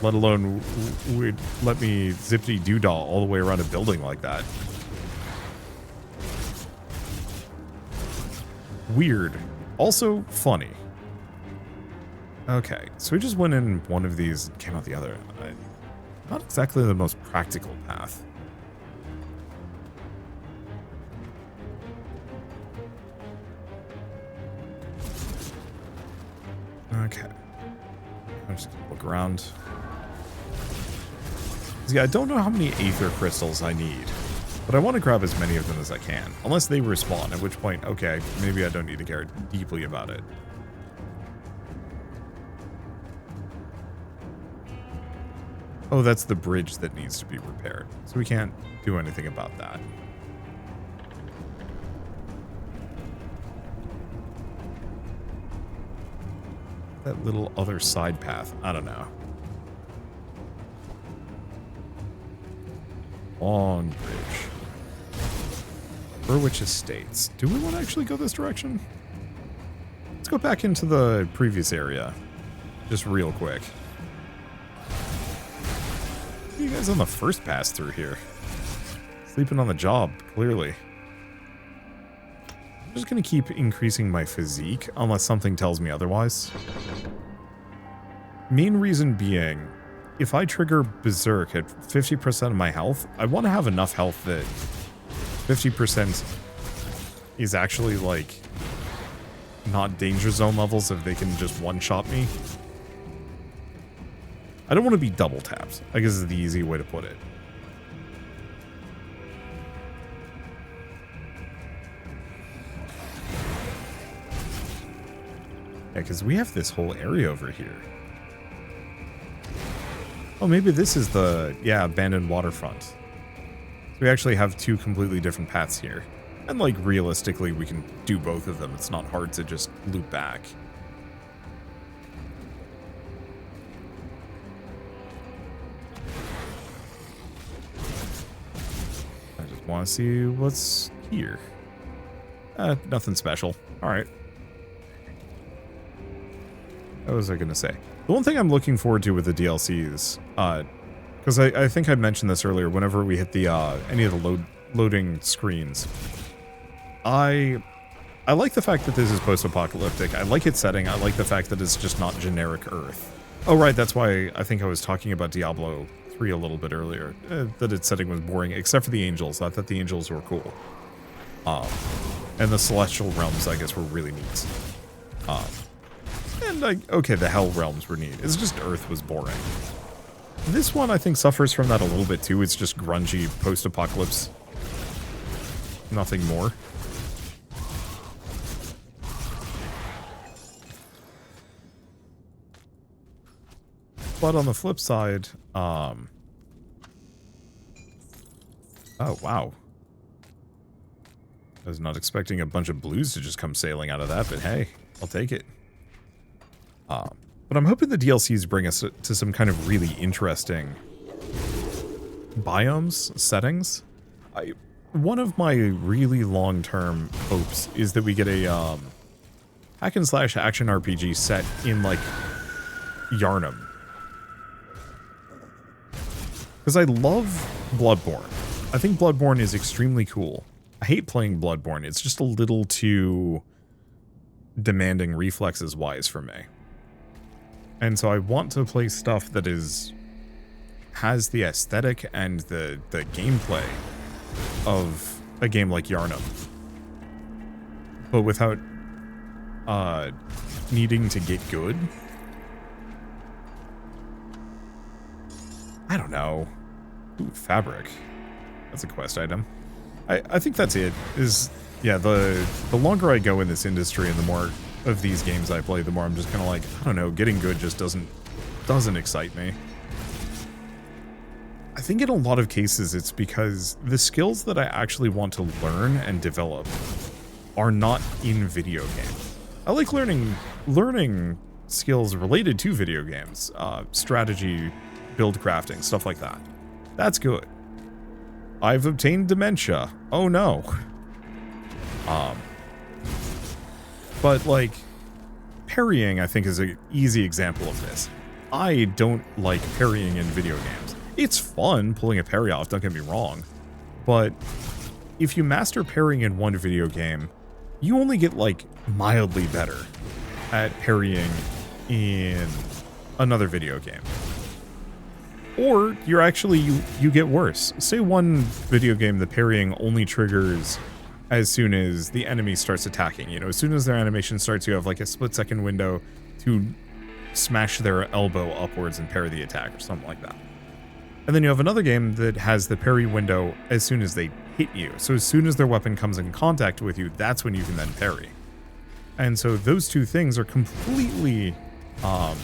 Let alone would let me zippity-doo-dah all the way around a building like that. Weird. Also funny. Okay, so we just went in one of these and came out the other. Not exactly the most practical path. Okay. I'm just gonna look around. Yeah, I don't know how many Aether Crystals I need, but I want to grab as many of them as I can. Unless they respawn, at which point, okay, maybe I don't need to care deeply about it. Oh, that's the bridge that needs to be repaired, so we can't do anything about that. That little other side path, I don't know. Long bridge. Burwich Estates. Do we want to actually go this direction? Let's go back into the previous area. Just real quick. You guys on the first pass through here. Sleeping on the job, clearly. I'm just going to keep increasing my physique unless something tells me otherwise. Main reason being, if I trigger Berserk at 50% of my health, I want to have enough health that 50% is actually, like, not danger zone levels if they can just one-shot me. I don't want to be double tapped, I guess is the easy way to put it. Yeah, because we have this whole area over here. Oh, maybe this is the, yeah, abandoned waterfront. So we actually have two completely different paths here. And, like, realistically, we can do both of them. It's not hard to just loop back. I just want to see what's here. Nothing special. Alright. What was I going to say? The one thing I'm looking forward to with the DLCs, because I think I mentioned this earlier, whenever we hit the any of the loading screens, I like the fact that this is post-apocalyptic. I like its setting. I like the fact that it's just not generic Earth. Oh, right, that's why I think I was talking about Diablo 3 a little bit earlier, that its setting was boring, except for the angels. I thought the angels were cool. And the celestial realms, I guess, were really neat. And, like, okay, the Hell realms were neat. It's just Earth was boring. This one, I think, suffers from that a little bit, too. It's just grungy post-apocalypse. Nothing more. But on the flip side, oh, wow. I was not expecting a bunch of blues to just come sailing out of that, but hey, I'll take it. But I'm hoping the DLCs bring us to some kind of really interesting biomes, settings. One of my really long-term hopes is that we get a hack-and-slash action RPG set in, like, Yharnam. Because I love Bloodborne. I think Bloodborne is extremely cool. I hate playing Bloodborne. It's just a little too demanding reflexes-wise for me. And so I want to play stuff that has the aesthetic and the gameplay of a game like Yharnam, but without needing to get good. I don't know. Ooh, fabric. That's a quest item. I think that's it. Yeah, the longer I go in this industry and the more of these games I play, the more I'm just kind of like, I don't know, getting good just doesn't excite me. I think in a lot of cases it's because the skills that I actually want to learn and develop are not in video games. I like learning skills related to video games, strategy, build crafting, stuff like that. That's good. I've obtained dementia. Oh no. But like parrying, I think is an easy example of this. I don't like parrying in video games. It's fun pulling a parry off, don't get me wrong. But if you master parrying in one video game, you only get like mildly better at parrying in another video game. Or you're actually, you get worse. Say one video game, the parrying only triggers as soon as the enemy starts attacking. You know, as soon as their animation starts, you have like a split-second window to smash their elbow upwards and parry the attack or something like that. And then you have another game that has the parry window as soon as they hit you. So as soon as their weapon comes in contact with you, that's when you can then parry. And so those two things are completely at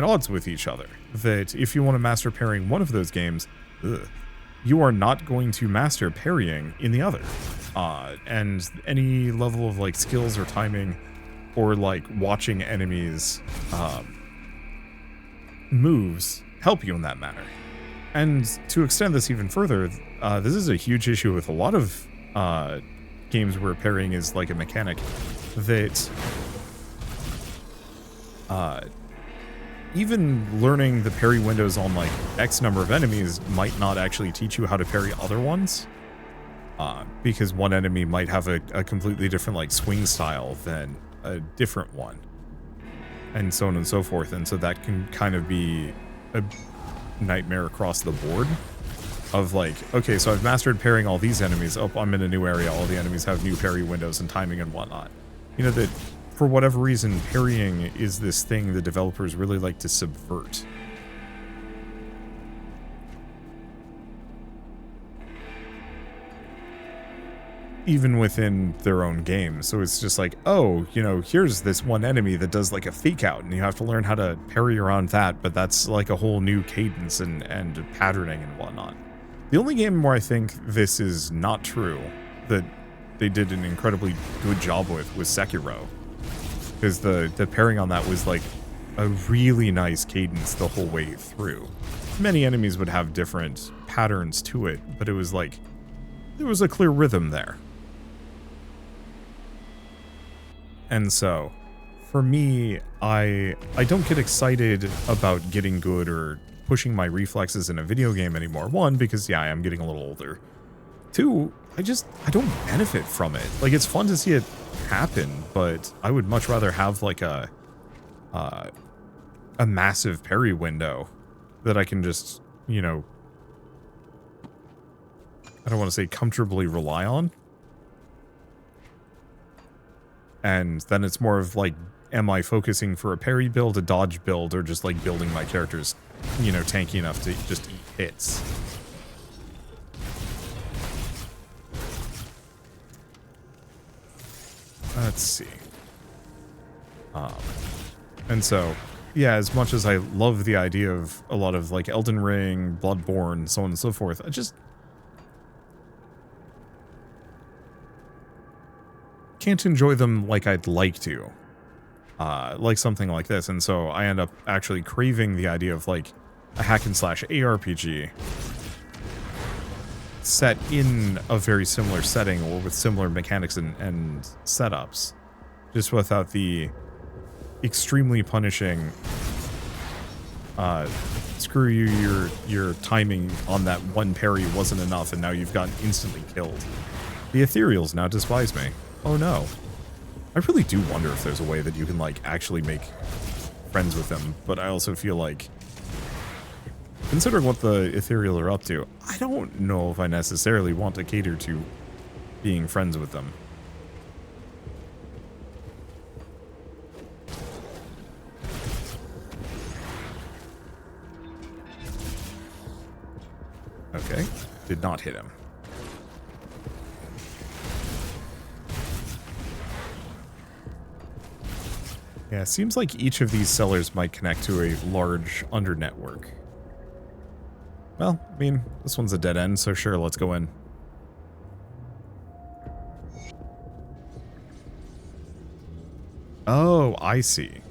odds with each other. That if you want to master parrying one of those games, you are not going to master parrying in the other. And any level of like skills or timing or like watching enemies moves help you in that manner. And to extend this even further, this is a huge issue with a lot of games where parrying is like a mechanic that even learning the parry windows on like X number of enemies might not actually teach you how to parry other ones. Because one enemy might have a completely different like swing style than a different one. And so on and so forth. And so that can kind of be a nightmare across the board of like, okay, so I've mastered parrying all these enemies. Oh, I'm in a new area. All the enemies have new parry windows and timing and whatnot. You know, that for whatever reason, parrying is this thing the developers really like to subvert. Even within their own game. So it's just like, oh, you know, here's this one enemy that does like a fake out and you have to learn how to parry around that, but that's like a whole new cadence and patterning and whatnot. The only game where I think this is not true, that they did an incredibly good job with, was Sekiro. Because the parrying on that was like a really nice cadence the whole way through. Many enemies would have different patterns to it, but it was like, there was a clear rhythm there. And so, for me, I don't get excited about getting good or pushing my reflexes in a video game anymore. One, because yeah, I am getting a little older. Two, I don't benefit from it. Like, it's fun to see it happen, but I would much rather have like a massive parry window that I can just, you know, I don't want to say comfortably rely on. And then it's more of like, am I focusing for a parry build, a dodge build, or just like building my characters, you know, tanky enough to just eat hits. Let's see. And so, yeah, as much as I love the idea of a lot of like Elden Ring, Bloodborne, so on and so forth, I just can't enjoy them like I'd like to. Like something like this. And so I end up actually craving the idea of like a hack and slash ARPG set in a very similar setting or with similar mechanics and setups, just without the extremely punishing screw you, your timing on that one parry wasn't enough and now you've gotten instantly killed. The ethereals now despise me. Oh no. I really do wonder if there's a way that you can like actually make friends with them, but I also feel like, considering what the ethereal are up to, I don't know if I necessarily want to cater to being friends with them. Okay, did not hit him. Yeah, it seems like each of these cellars might connect to a large under network. Well, I mean, this one's a dead end, so sure, let's go in. Oh, I see.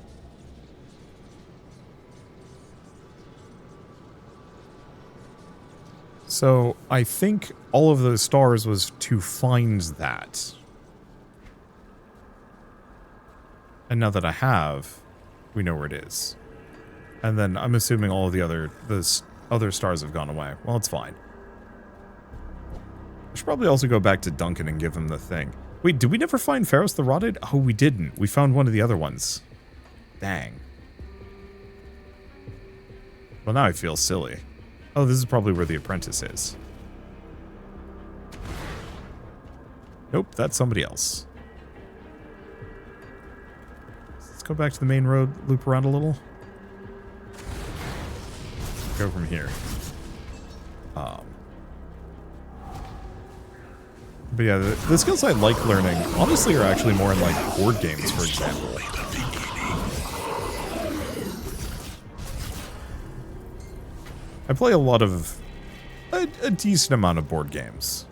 So, I think all of those stars was to find that. And now that I have, we know where it is. And then I'm assuming all of the other stars have gone away. Well, it's fine. I should probably also go back to Duncan and give him the thing. Wait, did we never find Pharos the Rotted? Oh, we didn't. We found one of the other ones. Dang. Well, now I feel silly. Oh, this is probably where the apprentice is. Nope, that's somebody else. Let's go back to the main road, loop around a little. Go from here. But yeah, the skills I like learning, honestly, are actually more in, like, board games, for example. I play a lot of... a decent amount of board games.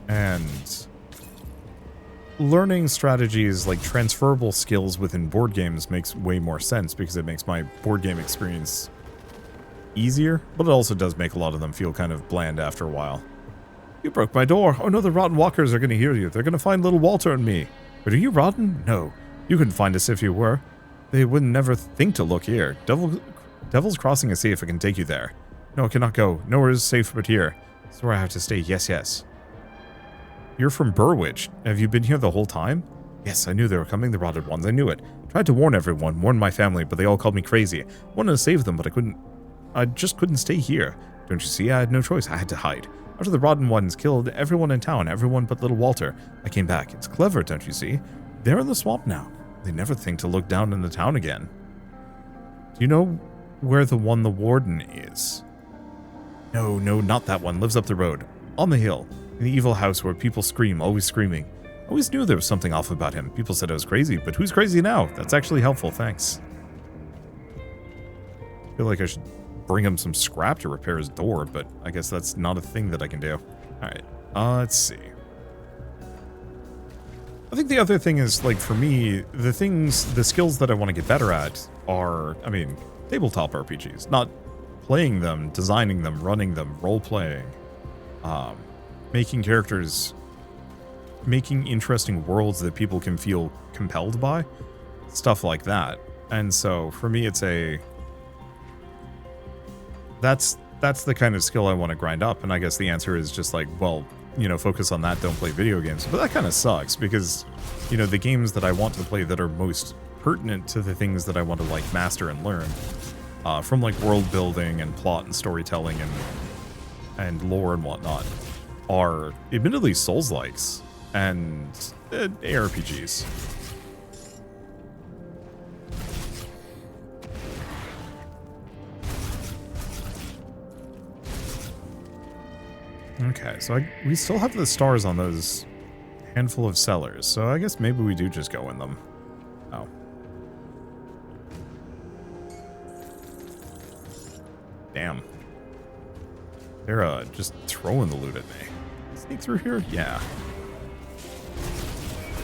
And... learning strategies, like transferable skills within board games, makes way more sense because it makes my board game experience easier, but it also does make a lot of them feel kind of bland after a while. You broke my door. Oh no, the rotten walkers are going to hear you. They're going to find little Walter and me. But are you rotten? No. You couldn't find us if you were. They would never think to look here. Devil's Crossing is safe. I can take you there. No, I cannot go. Nowhere is safe but here. That's where I have to stay. Yes, yes. You're from Burwich. Have you been here the whole time? Yes, I knew they were coming, the rotted ones. I knew it. Tried to warn everyone, warn my family, but they all called me crazy. Wanted to save them, but I just couldn't stay here. Don't you see? I had no choice. I had to hide. After the rotten ones killed everyone in town, everyone but little Walter, I came back. It's clever, don't you see? They're in the swamp now. They never think to look down in the town again. Do you know where the warden is? No, not that one. Lives up the road. On the hill. In the evil house where people scream, always screaming. I always knew there was something off about him. People said I was crazy, but who's crazy now? That's actually helpful, thanks. I feel like I should bring him some scrap to repair his door, but I guess that's not a thing that I can do. Alright, let's see. I think the other thing is, like, for me, the skills that I want to get better at are, I mean, tabletop RPGs. Not playing them, designing them, running them, role-playing, making characters, making interesting worlds that people can feel compelled by, stuff like that. And so, for me, it's that's the kind of skill I want to grind up, and I guess the answer is just like, well, you know, focus on that, don't play video games. But that kind of sucks, because, you know, the games that I want to play that are most pertinent to the things that I want to, like, master and learn, from, like, world building and plot and storytelling and lore and whatnot, are admittedly Souls-likes and ARPGs. Okay, so we still have the stars on those handful of cellars, so I guess maybe we do just go in them. Oh. Damn. They're just throwing the loot at me. Sneak through here? Yeah.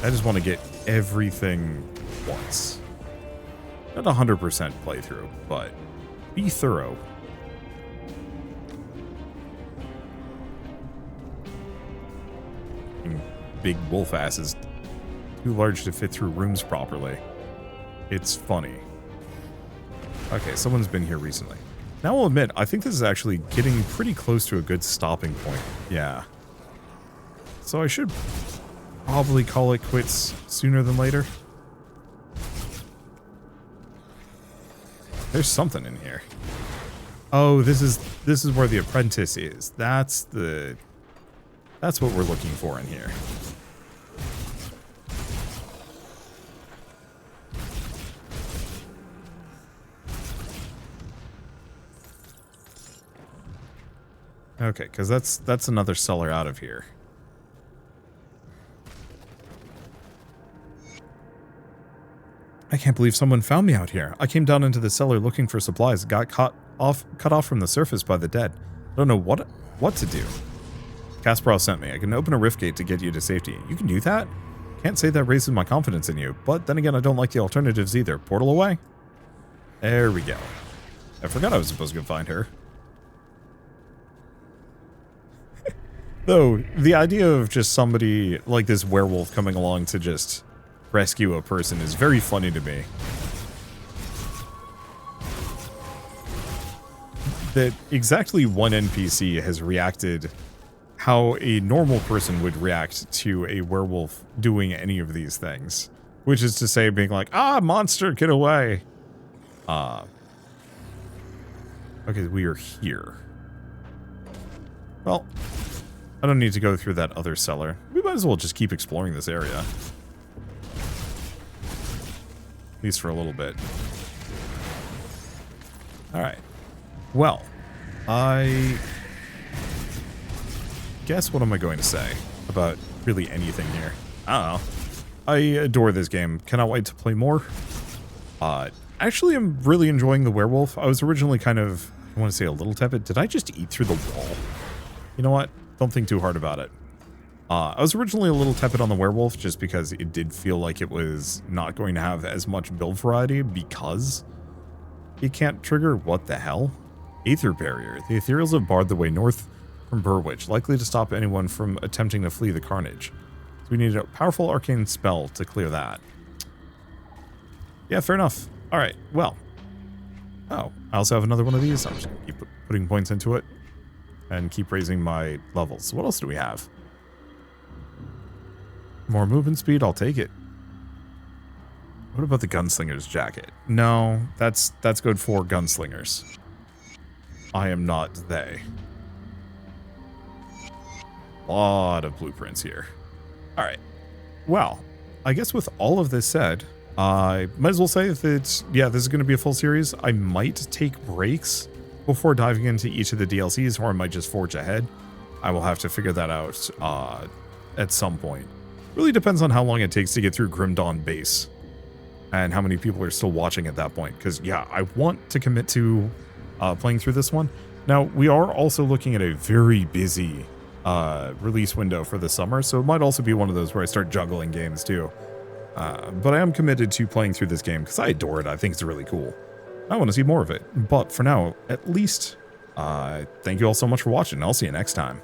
I just want to get everything once. Not 100% playthrough, but be thorough. Big wolf ass is too large to fit through rooms properly. It's funny. Okay, someone's been here recently. Now I'll admit, I think this is actually getting pretty close to a good stopping point. Yeah. So I should probably call it quits sooner than later. There's something in here. Oh, this is where the apprentice is. That's what we're looking for in here. Okay, because that's another cellar out of here. I can't believe someone found me out here. I came down into the cellar looking for supplies, got cut off from the surface by the dead. I don't know what to do. Kasparov sent me. I can open a rift gate to get you to safety. You can do that? Can't say that raises my confidence in you, but then again, I don't like the alternatives either. Portal away. There we go. I forgot I was supposed to go find her. Though, the idea of just somebody like this werewolf coming along to just rescue a person is very funny to me. That exactly one NPC has reacted how a normal person would react to a werewolf doing any of these things. Which is to say, being like, ah, monster, get away. Okay, we are here. Well, I don't need to go through that other cellar. We might as well just keep exploring this area. At least for a little bit. Alright. Well, I guess what am I going to say about really anything here? I don't know. I adore this game. Cannot wait to play more. Actually, I'm really enjoying the werewolf. I was originally kind of, I want to say a little tepid. Did I just eat through the wall? You know what? Don't think too hard about it. I was originally a little tepid on the werewolf just because it did feel like it was not going to have as much build variety because it can't trigger what the hell? Aether barrier. The ethereals have barred the way north from Burwitch, likely to stop anyone from attempting to flee the carnage. So we need a powerful arcane spell to clear that. Yeah, fair enough. Alright, well. Oh, I also have another one of these. I'm just going to keep putting points into it and keep raising my levels. What else do we have? More movement speed, I'll take it. What about the gunslinger's jacket? No, that's good for gunslingers. I am not they. Lot of blueprints here. Alright. Well, I guess with all of this said, I might as well say if it's, yeah, this is going to be a full series. I might take breaks before diving into each of the DLCs, or I might just forge ahead. I will have to figure that out at some point. Really depends on how long it takes to get through Grim Dawn base and how many people are still watching at that point. Because, yeah, I want to commit to playing through this one. Now, we are also looking at a very busy release window for the summer, so it might also be one of those where I start juggling games too. But I am committed to playing through this game because I adore it. I think it's really cool. I want to see more of it. But for now, at least, thank you all so much for watching. I'll see you next time.